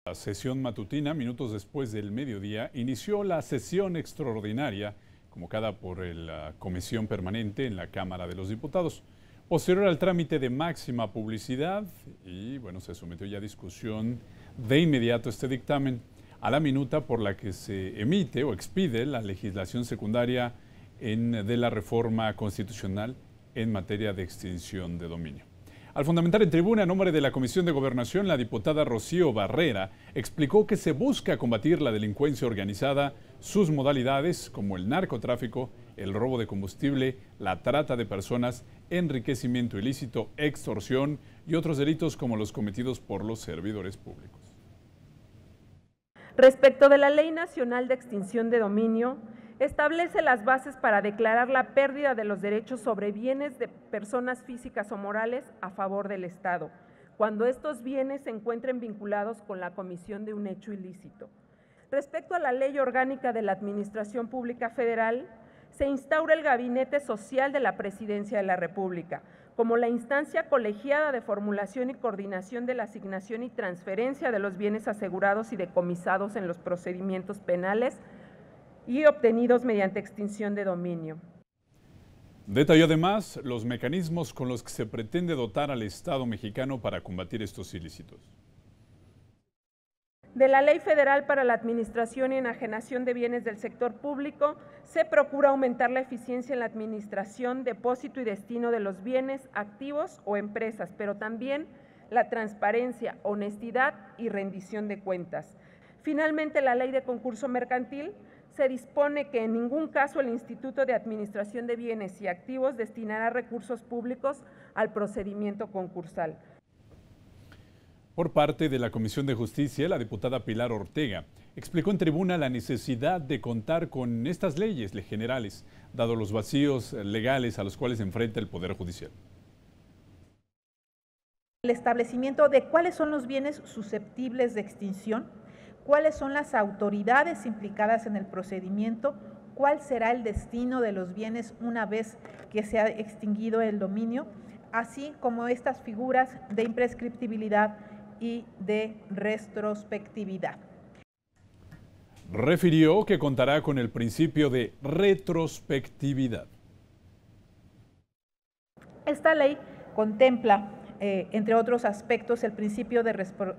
La sesión matutina, minutos después del mediodía, inició la sesión extraordinaria convocada por la Comisión Permanente en la Cámara de los Diputados. Posterior al trámite de máxima publicidad y, se sometió ya a discusión de inmediato este dictamen a la minuta por la que se emite o expide la legislación secundaria de la reforma constitucional en materia de extinción de dominio. Al fundamentar en tribuna, a nombre de la Comisión de Gobernación, la diputada Rocío Barrera explicó que se busca combatir la delincuencia organizada, sus modalidades como el narcotráfico, el robo de combustible, la trata de personas, enriquecimiento ilícito, extorsión y otros delitos como los cometidos por los servidores públicos. Respecto de la Ley Nacional de Extinción de Dominio, establece las bases para declarar la pérdida de los derechos sobre bienes de personas físicas o morales a favor del Estado, cuando estos bienes se encuentren vinculados con la comisión de un hecho ilícito. Respecto a la Ley Orgánica de la Administración Pública Federal, se instaura el Gabinete Social de la Presidencia de la República, como la instancia colegiada de formulación y coordinación de la asignación y transferencia de los bienes asegurados y decomisados en los procedimientos penales y obtenidos mediante extinción de dominio. Detalló además los mecanismos con los que se pretende dotar al Estado mexicano para combatir estos ilícitos. De la Ley Federal para la Administración y Enajenación de Bienes del Sector Público, se procura aumentar la eficiencia en la administración, depósito y destino de los bienes, activos o empresas, pero también la transparencia, honestidad y rendición de cuentas. Finalmente, la Ley de Concurso Mercantil se dispone que en ningún caso el Instituto de Administración de Bienes y Activos destinará recursos públicos al procedimiento concursal. Por parte de la Comisión de Justicia, la diputada Pilar Ortega explicó en tribuna la necesidad de contar con estas leyes generales, dado los vacíos legales a los cuales se enfrenta el Poder Judicial. El establecimiento de cuáles son los bienes susceptibles de extinción, cuáles son las autoridades implicadas en el procedimiento, cuál será el destino de los bienes una vez que se ha extinguido el dominio, así como estas figuras de imprescriptibilidad y de retrospectividad. Refirió que contará con el principio de retrospectividad. Esta ley contempla, entre otros aspectos, el principio de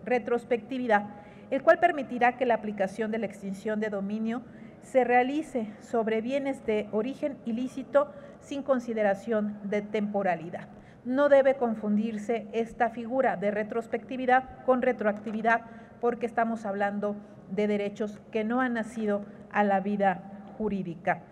retrospectividad, el cual permitirá que la aplicación de la extinción de dominio se realice sobre bienes de origen ilícito sin consideración de temporalidad. No debe confundirse esta figura de retrospectividad con retroactividad, porque estamos hablando de derechos que no han nacido a la vida jurídica.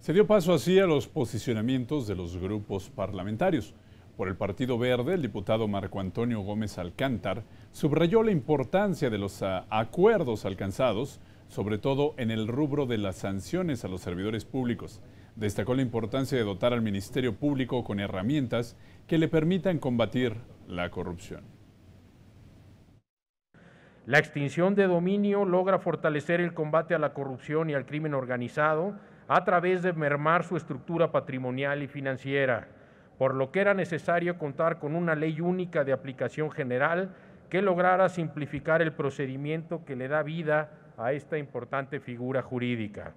Se dio paso así a los posicionamientos de los grupos parlamentarios. Por el Partido Verde, el diputado Marco Antonio Gómez Alcántar subrayó la importancia de los acuerdos alcanzados, sobre todo en el rubro de las sanciones a los servidores públicos. Destacó la importancia de dotar al Ministerio Público con herramientas que le permitan combatir la corrupción. La extinción de dominio logra fortalecer el combate a la corrupción y al crimen organizado a través de mermar su estructura patrimonial y financiera, por lo que era necesario contar con una ley única de aplicación general que lograra simplificar el procedimiento que le da vida a esta importante figura jurídica.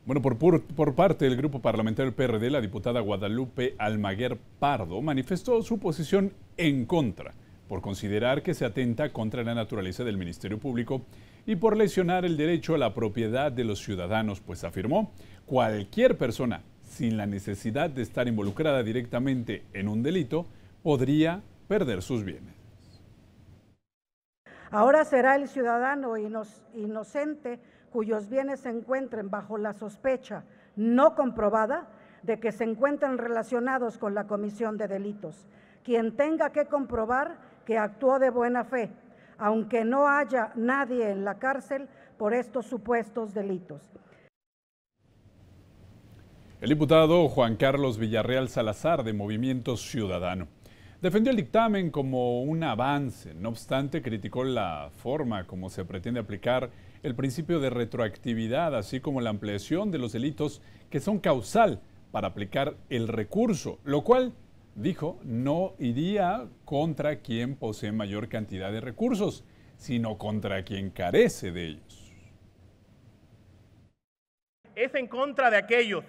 Por parte del Grupo Parlamentario PRD, la diputada Guadalupe Almaguer Pardo manifestó su posición en contra, por considerar que se atenta contra la naturaleza del Ministerio Público y por lesionar el derecho a la propiedad de los ciudadanos, pues afirmó, cualquier persona, sin la necesidad de estar involucrada directamente en un delito, podría perder sus bienes. Ahora será el ciudadano inocente cuyos bienes se encuentren bajo la sospecha no comprobada de que se encuentran relacionados con la comisión de delitos, quien tenga que comprobar que actuó de buena fe, aunque no haya nadie en la cárcel por estos supuestos delitos. El diputado Juan Carlos Villarreal Salazar, de Movimiento Ciudadano, defendió el dictamen como un avance. No obstante, criticó la forma como se pretende aplicar el principio de retroactividad, así como la ampliación de los delitos que son causal para aplicar el recurso, lo cual dijo, no iría contra quien posee mayor cantidad de recursos, sino contra quien carece de ellos. Es en contra de aquellos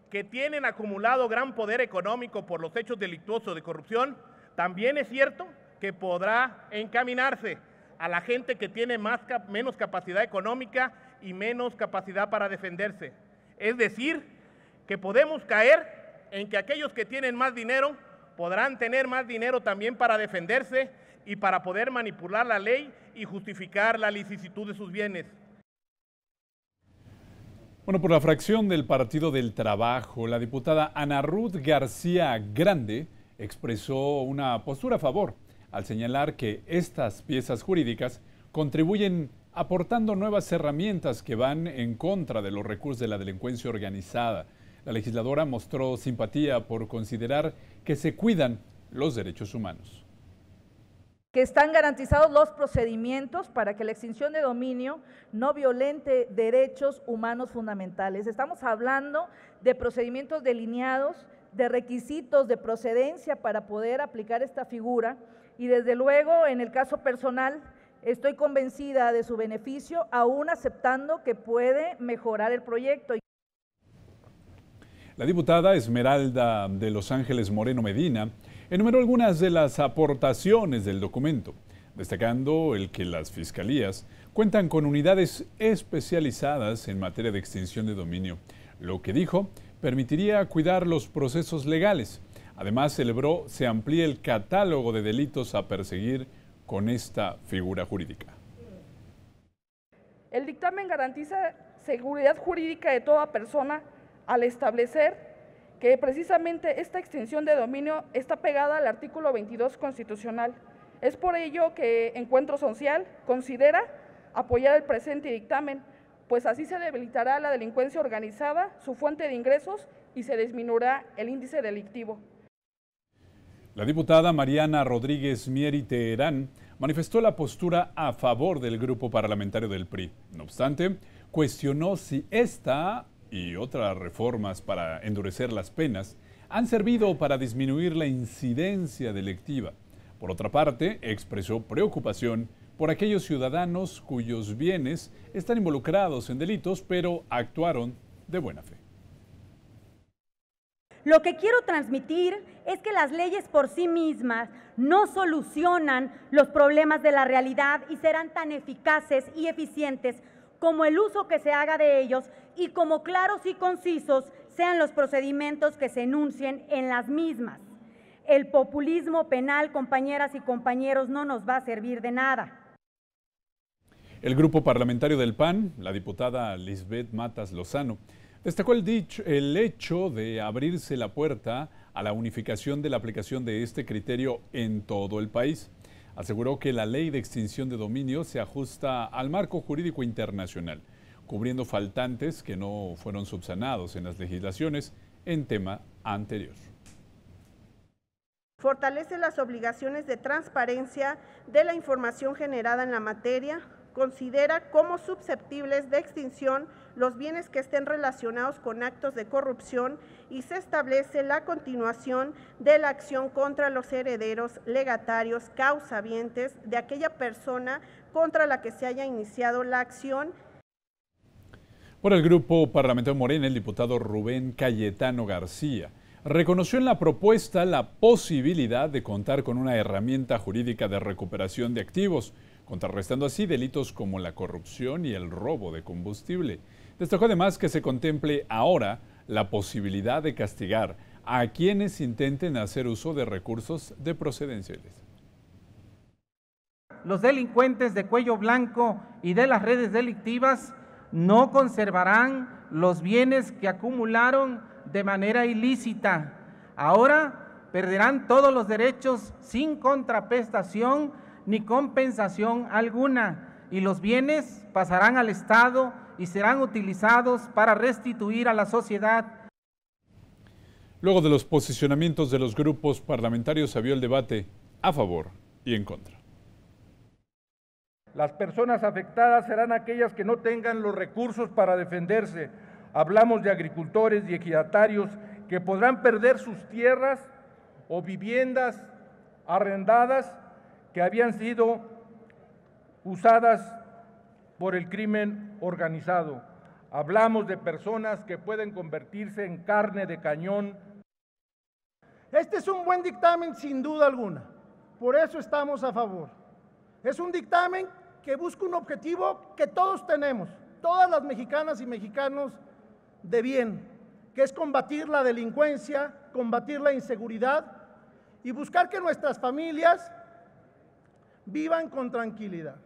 que tienen acumulado gran poder económico por los hechos delictuosos de corrupción. También es cierto que podrá encaminarse a la gente que tiene menos capacidad económica y menos capacidad para defenderse. Es decir, que podemos caer en que aquellos que tienen más dinero podrán tener más dinero también para defenderse y para poder manipular la ley y justificar la licitud de sus bienes. Bueno, por la fracción del Partido del Trabajo, la diputada Ana Ruth García Grande expresó una postura a favor al señalar que estas piezas jurídicas contribuyen aportando nuevas herramientas que van en contra de los recursos de la delincuencia organizada. La legisladora mostró simpatía por considerar que se cuidan los derechos humanos. Que están garantizados los procedimientos para que la extinción de dominio no violente derechos humanos fundamentales. Estamos hablando de procedimientos delineados, de requisitos de procedencia para poder aplicar esta figura y desde luego en el caso personal estoy convencida de su beneficio, aún aceptando que puede mejorar el proyecto. La diputada Esmeralda de Los Ángeles Moreno Medina enumeró algunas de las aportaciones del documento, destacando el que las fiscalías cuentan con unidades especializadas en materia de extinción de dominio, lo que dijo permitiría cuidar los procesos legales. Además, celebró se amplíe el catálogo de delitos a perseguir con esta figura jurídica. El dictamen garantiza seguridad jurídica de toda persona al establecer que precisamente esta extinción de dominio está pegada al artículo 22 constitucional. Es por ello que Encuentro Social considera apoyar el presente dictamen, pues así se debilitará la delincuencia organizada, su fuente de ingresos y se disminuirá el índice delictivo. La diputada Mariana Rodríguez Mieri Teherán manifestó la postura a favor del grupo parlamentario del PRI. No obstante, cuestionó si esta y otras reformas para endurecer las penas han servido para disminuir la incidencia delictiva. Por otra parte, expresó preocupación por aquellos ciudadanos cuyos bienes están involucrados en delitos, pero actuaron de buena fe. Lo que quiero transmitir es que las leyes por sí mismas no solucionan los problemas de la realidad y serán tan eficaces y eficientes como el uso que se haga de ellos y como claros y concisos sean los procedimientos que se enuncien en las mismas. El populismo penal, compañeras y compañeros, no nos va a servir de nada. El grupo parlamentario del PAN, la diputada Lisbeth Matas Lozano, destacó el hecho de abrirse la puerta a la unificación de la aplicación de este criterio en todo el país. Aseguró que la ley de extinción de dominio se ajusta al marco jurídico internacional, cubriendo faltantes que no fueron subsanados en las legislaciones en tema anterior. Fortalece las obligaciones de transparencia de la información generada en la materia, considera como susceptibles de extinción los bienes que estén relacionados con actos de corrupción y se establece la continuación de la acción contra los herederos, legatarios, causavientes de aquella persona contra la que se haya iniciado la acción. Por el grupo parlamentario Morena, el diputado Rubén Cayetano García reconoció en la propuesta la posibilidad de contar con una herramienta jurídica de recuperación de activos, contrarrestando así delitos como la corrupción y el robo de combustible. Destacó además que se contemple ahora la posibilidad de castigar a quienes intenten hacer uso de recursos de procedencia ilícita. Los delincuentes de cuello blanco y de las redes delictivas no conservarán los bienes que acumularon de manera ilícita. Ahora perderán todos los derechos sin contraprestación ni compensación alguna, y los bienes pasarán al Estado y serán utilizados para restituir a la sociedad. Luego de los posicionamientos de los grupos parlamentarios, se abrió el debate a favor y en contra. Las personas afectadas serán aquellas que no tengan los recursos para defenderse. Hablamos de agricultores y ejidatarios que podrán perder sus tierras o viviendas arrendadas que habían sido usadas por el crimen organizado. Hablamos de personas que pueden convertirse en carne de cañón. Este es un buen dictamen sin duda alguna, por eso estamos a favor. Es un dictamen que busca un objetivo que todos tenemos, todas las mexicanas y mexicanos de bien, que es combatir la delincuencia, combatir la inseguridad y buscar que nuestras familias vivan con tranquilidad.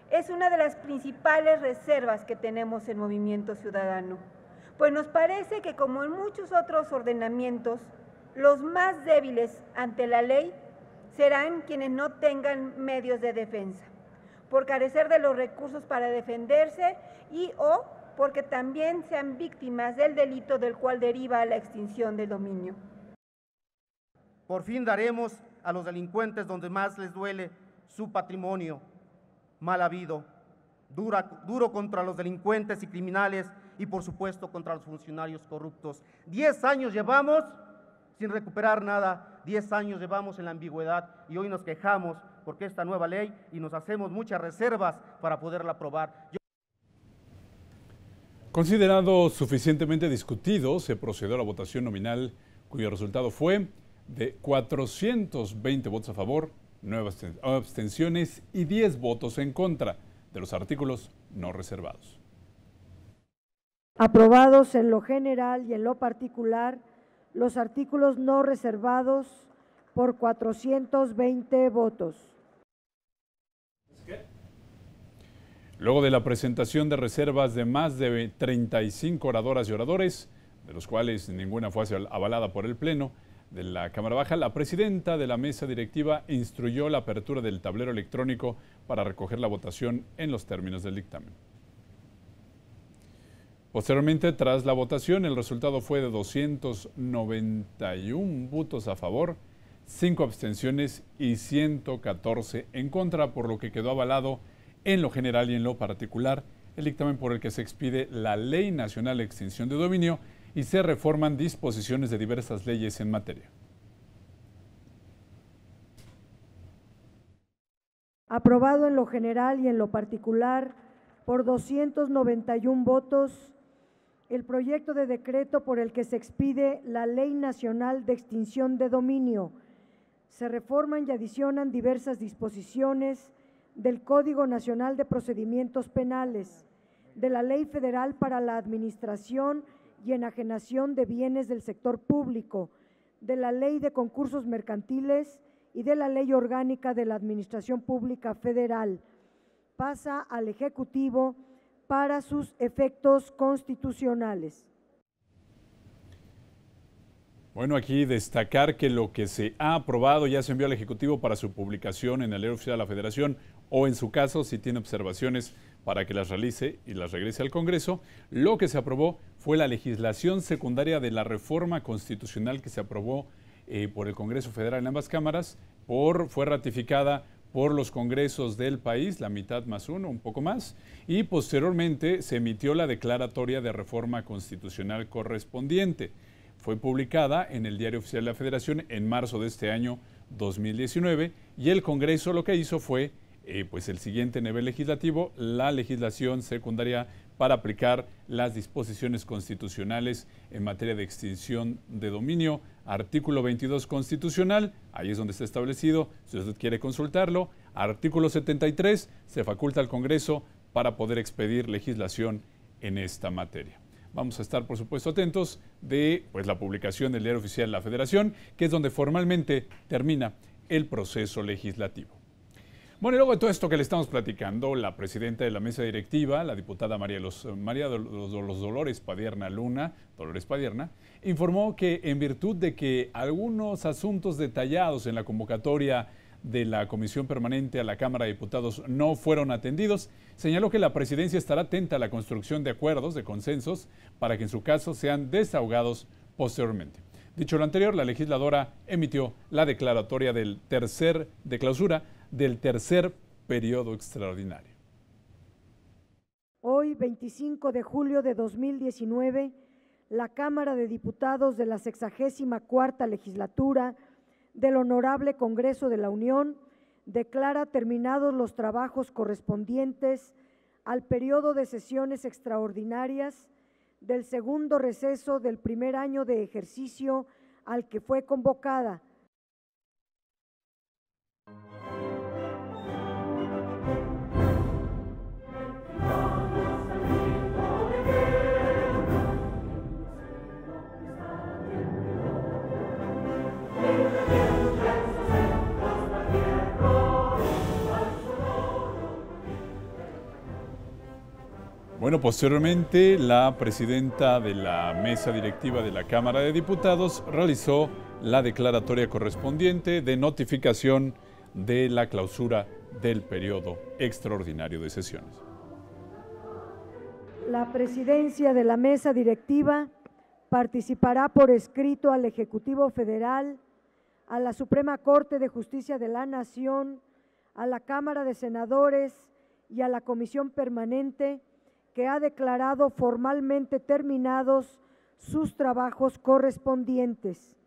Es una de las principales reservas que tenemos en Movimiento Ciudadano, pues nos parece que, como en muchos otros ordenamientos, los más débiles ante la ley serán quienes no tengan medios de defensa, por carecer de los recursos para defenderse y o porque también sean víctimas del delito del cual deriva la extinción de dominio. Por fin daremos a los delincuentes donde más les duele su patrimonio mal habido, duro contra los delincuentes y criminales y por supuesto contra los funcionarios corruptos. 10 años llevamos sin recuperar nada, 10 años llevamos en la ambigüedad y hoy nos quejamos porque esta nueva ley y nos hacemos muchas reservas para poderla aprobar. Considerado suficientemente discutido, se procedió a la votación nominal, cuyo resultado fue de 420 votos a favor, 9 abstenciones y 10 votos en contra de los artículos no reservados. Aprobados en lo general y en lo particular los artículos no reservados por 420 votos. Luego de la presentación de reservas de más de 35 oradoras y oradores, de los cuales ninguna fue avalada por el Pleno de la Cámara Baja, la presidenta de la mesa directiva instruyó la apertura del tablero electrónico para recoger la votación en los términos del dictamen. Posteriormente, tras la votación, el resultado fue de 291 votos a favor, 5 abstenciones y 114 en contra, por lo que quedó avalado en lo general y en lo particular el dictamen por el que se expide la Ley Nacional de Extinción de Dominio y se reforman disposiciones de diversas leyes en materia. Aprobado en lo general y en lo particular por 291 votos, el proyecto de decreto por el que se expide la Ley Nacional de Extinción de Dominio. Se reforman y adicionan diversas disposiciones del Código Nacional de Procedimientos Penales, de la Ley Federal para la Administración y Enajenación de Bienes del Sector Público, de la Ley de Concursos Mercantiles y de la Ley Orgánica de la Administración Pública Federal. Pasa al Ejecutivo para sus efectos constitucionales. Bueno, aquí destacar que lo que se ha aprobado ya se envió al Ejecutivo para su publicación en el Diario Oficial de la Federación o, en su caso, si tiene observaciones, para que las realice y las regrese al Congreso. Lo que se aprobó fue la legislación secundaria de la reforma constitucional que se aprobó por el Congreso Federal en ambas cámaras, fue ratificada por los congresos del país, la mitad más uno, un poco más, y posteriormente se emitió la declaratoria de reforma constitucional correspondiente. Fue publicada en el Diario Oficial de la Federación en marzo de este año 2019 y el Congreso lo que hizo fue pues el siguiente nivel legislativo, la legislación secundaria para aplicar las disposiciones constitucionales en materia de extinción de dominio, artículo 22 constitucional, ahí es donde está establecido, si usted quiere consultarlo, artículo 73, se faculta al Congreso para poder expedir legislación en esta materia. Vamos a estar, por supuesto, atentos de la publicación del Diario Oficial de la Federación, que es donde formalmente termina el proceso legislativo. Bueno, y luego de todo esto que le estamos platicando, la presidenta de la mesa directiva, la diputada María Dolores Padierna Luna, Dolores Padierna, informó que en virtud de que algunos asuntos detallados en la convocatoria de la Comisión Permanente a la Cámara de Diputados no fueron atendidos, señaló que la presidencia estará atenta a la construcción de acuerdos, de consensos, para que en su caso sean desahogados posteriormente. Dicho lo anterior, la legisladora emitió la declaratoria de clausura del tercer periodo extraordinario. Hoy, 25 de julio de 2019, la Cámara de Diputados de la 64ª legislatura del Honorable Congreso de la Unión declara terminados los trabajos correspondientes al periodo de sesiones extraordinarias del segundo receso del primer año de ejercicio al que fue convocada. Bueno, posteriormente la presidenta de la mesa directiva de la Cámara de Diputados realizó la declaratoria correspondiente de notificación de la clausura del periodo extraordinario de sesiones. La presidencia de la mesa directiva participará por escrito al Ejecutivo Federal, a la Suprema Corte de Justicia de la Nación, a la Cámara de Senadores y a la Comisión Permanente que ha declarado formalmente terminados sus trabajos correspondientes.